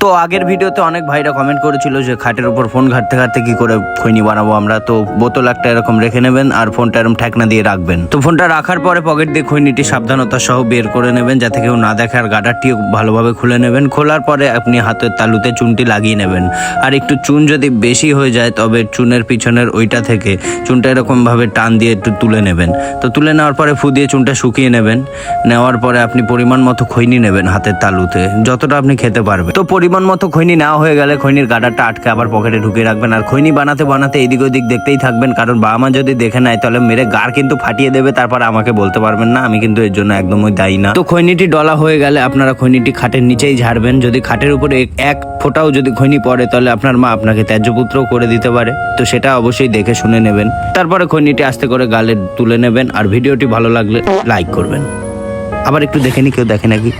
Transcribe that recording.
তো আগের ভিডিওতে অনেক ভাইরা কমেন্ট করেছিল যে খাটের উপর ফোন ঘাটতে ঘাটতে কি করে খৈনি বানাবো আমরা। তো বোতল একটা এরকম রেখে নেবেন আর ফোনটা এরকম ঠেকনা দিয়ে রাখবেন। তো ফোনটা রাখার পরে পকেট দিয়ে খৈনিটি সাবধানতা সহ বের করে নেবেন যাতে কেউ না দেখে, আর গাডারটিও ভালোভাবে খুলে নেবেন। খোলার পরে আপনি হাতের তালুতে চুনটি লাগিয়ে নেবেন। আর একটু চুন যদি বেশি হয়ে যায় তবে চুনের পিছনের ওইটা থেকে চুনটা এরকমভাবে টান দিয়ে একটু তুলে নেবেন। তো তুলে নেওয়ার পরে ফু দিয়ে চুনটা শুকিয়ে নেবেন। নেওয়ার পরে আপনি পরিমাণ মতো খৈনি নেবেন হাতের তালুতে, যতটা আপনি খেতে পারবেন। তো পরিমাণ মতো খৈনি নেওয়া হয়ে গেলে খৈনির গাডারটা আটকে আবার পকেটে ঢুকিয়ে রাখবেন। আর খৈনি বানাতে বানাতে এদিক ওদিক দেখতেই থাকবেন, কারণ বাবা মা যদি দেখে নেয় তাহলে মেরে গাড় কিন্তু ফাটিয়ে দেবে। তারপর আমাকে বলতে পারবেন না, আমি কিন্তু এর জন্য একদমই দায়ী না। তো খৈনিটি ডলা হয়ে গেলে আপনারা খৈনিটি খাটের নিচেই ঝাড়বেন। যদি খাটের উপরে এক ফোঁটাও যদি খৈনি পড়ে তাহলে আপনার মা আপনাকে ত্যায্যপুত্রও করে দিতে পারে। তো সেটা অবশ্যই দেখে শুনে নেবেন। তারপরে খৈনিটি আস্তে করে গালে তুলে নেবেন। আর ভিডিওটি ভালো লাগলে লাইক করবেন। আবার একটু দেখে নি, কেউ দেখে নাকি।